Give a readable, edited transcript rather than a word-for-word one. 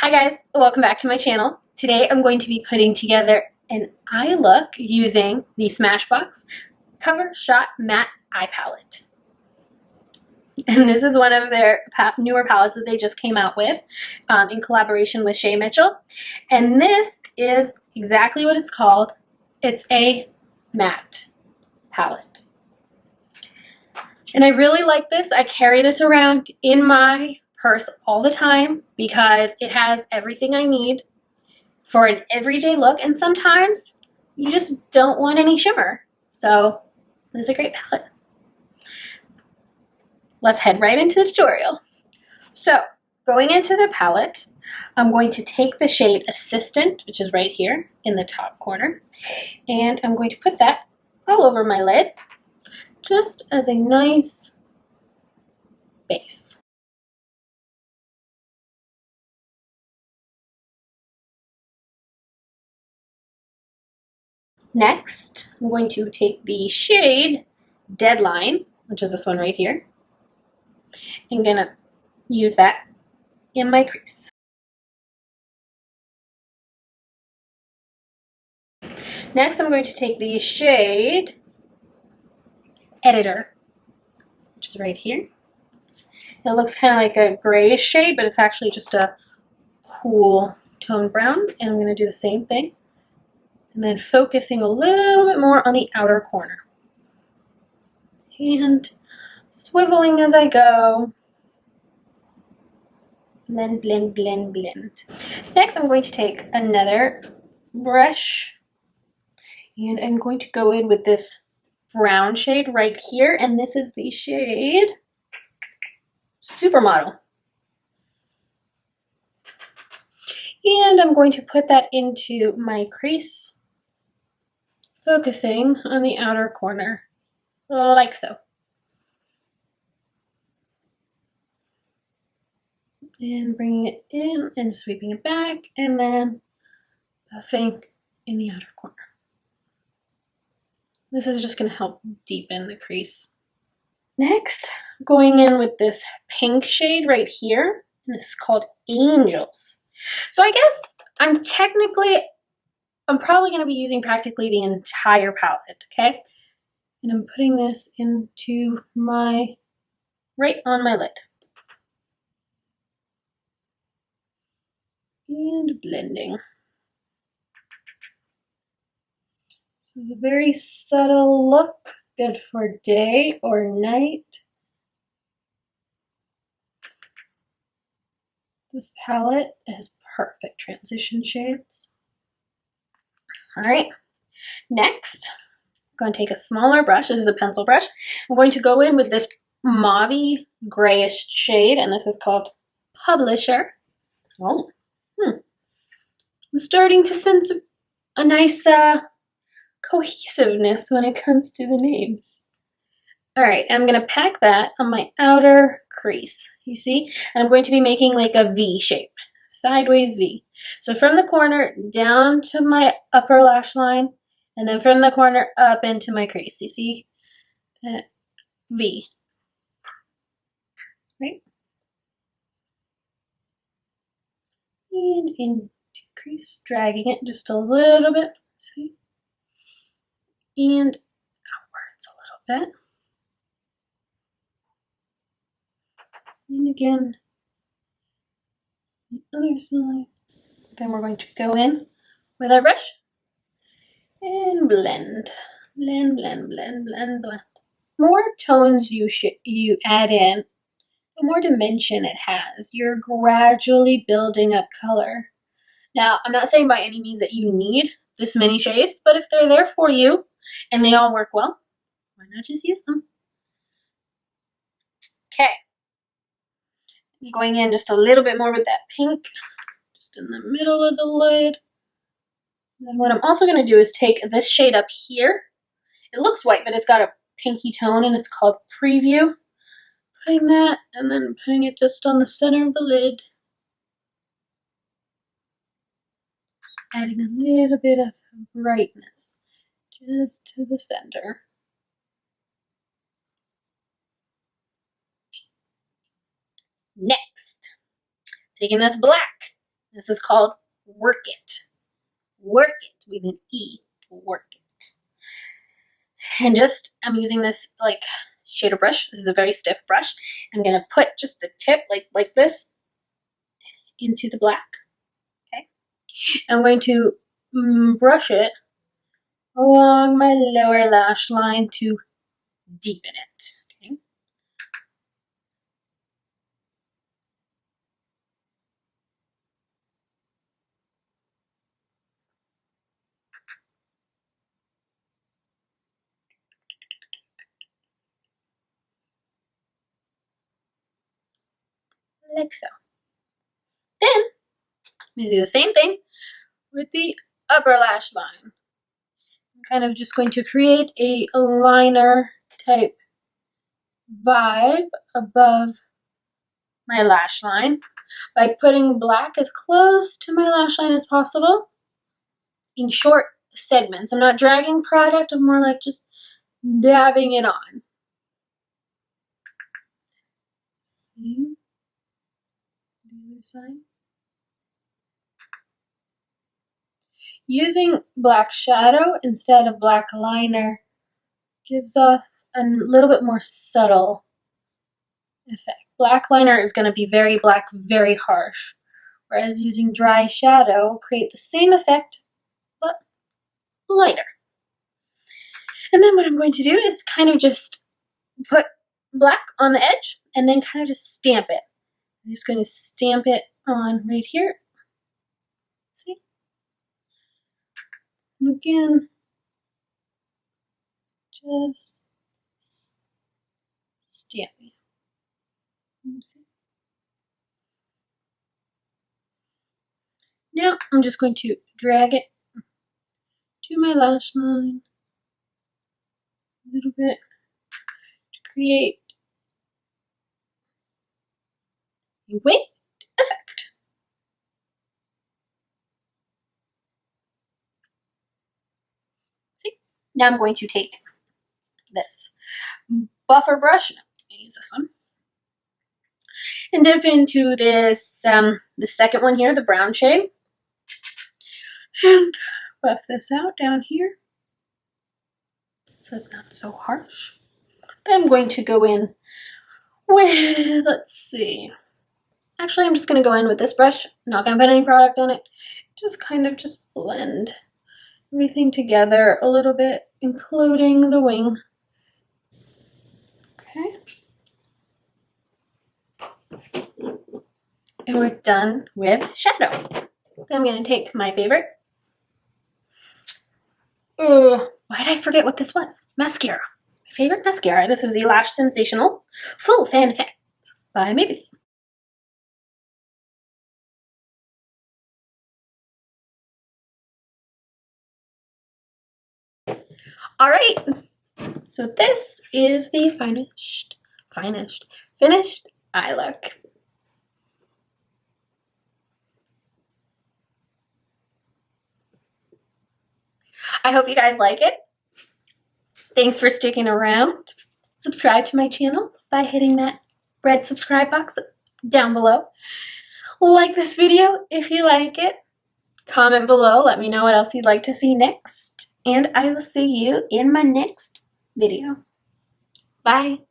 Hi guys, welcome back to my channel. Today I'm going to be putting together an eye look using the SMASHBOX Cover Shot Matte Eye Palette. And this is one of their newer palettes that they just came out with in collaboration with Shay Mitchell. And this is exactly what it's called. It's a matte palette. And I really like this. I carry this around in my purse all the time because it has everything I need for an everyday look, and sometimes you just don't want any shimmer. So this is a great palette. Let's head right into the tutorial. So going into the palette, I'm going to take the shade Assistant, which is right here in the top corner, and I'm going to put that all over my lid just as a nice base. Next, I'm going to take the shade Deadline, which is this one right here. I'm going to use that in my crease. Next, I'm going to take the shade Editor, which is right here. It looks kind of like a grayish shade, but it's actually just a cool tone brown. And I'm going to do the same thing. And then focusing a little bit more on the outer corner. And swiveling as I go. Blend, blend, blend, blend. Next, I'm going to take another brush. And I'm going to go in with this brown shade right here. And this is the shade Supermodel. And I'm going to put that into my crease, focusing on the outer corner, like so. And bringing it in and sweeping it back, and then buffing in the outer corner. This is just going to help deepen the crease. Next, going in with this pink shade right here, and this is called Angels. So I guess I'm probably going to be using practically the entire palette, okay? And I'm putting this into right on my lid. And blending. This is a very subtle look, good for day or night. This palette has perfect transition shades. All right, next, I'm going to take a smaller brush. This is a pencil brush. I'm going to go in with this mauve-y grayish shade, and this is called Publisher. Oh, I'm starting to sense a nice cohesiveness when it comes to the names. All right, I'm going to pack that on my outer crease, you see? And I'm going to be making like a V shape, sideways V. So from the corner down to my upper lash line, and then from the corner up into my crease, you see? That V, right? And into crease, dragging it just a little bit, see? And outwards a little bit. And again, the other side. Then we're going to go in with our brush and blend, blend, blend, blend, blend, blend. The more tones you add in, the more dimension it has. You're gradually building up color. Now, I'm not saying by any means that you need this many shades, but if they're there for you and they all work well, why not just use them? Okay. Going in just a little bit more with that pink, just in the middle of the lid. And then what I'm also going to do is take this shade up here. It looks white, but it's got a pinky tone, and it's called Preview. Putting that, and then putting it just on the center of the lid. Adding a little bit of brightness just to the center. Next, taking this black This is called Work It. Work it with an E. Work it. And just, I'm using this like shader brush. This is a very stiff brush. I'm going to put just the tip like this into the black. Okay. I'm going to brush it along my lower lash line to deepen it. Okay. Like so. Then I'm going to do the same thing with the upper lash line. I'm kind of just going to create a liner type vibe above my lash line by putting black as close to my lash line as possible in short segments. I'm not dragging product, I'm more like just dabbing it on. See the other side. Using black shadow instead of black liner gives off a little bit more subtle effect. Black liner is going to be very black, very harsh, whereas using dry shadow will create the same effect, but lighter. And then what I'm going to do is kind of just put black on the edge and then kind of just stamp it. I'm just going to stamp it on right here. See? And again, just stamping. Now I'm just going to drag it to my lash line a little bit to create a winged effect. See? Now I'm going to take this buffer brush, use this one, and dip into this, the second one here, the brown shade, and buff this out down here so it's not so harsh. I'm going to go in with, let's see, actually I'm just going to go in with this brush, not going to put any product on it, just kind of just blend everything together a little bit, including the wing. Okay. And we're done with shadow. Then I'm going to take my favorite. Why did I forget what this was? Mascara. My favorite mascara. This is the Lash Sensational Full Fan Effect by Maybelline. Alright, so this is the finished eye look. I hope you guys like it. Thanks for sticking around. Subscribe to my channel by hitting that red subscribe box down below. Like this video if you like it. Comment below, let me know what else you'd like to see next. And I will see you in my next video. Bye.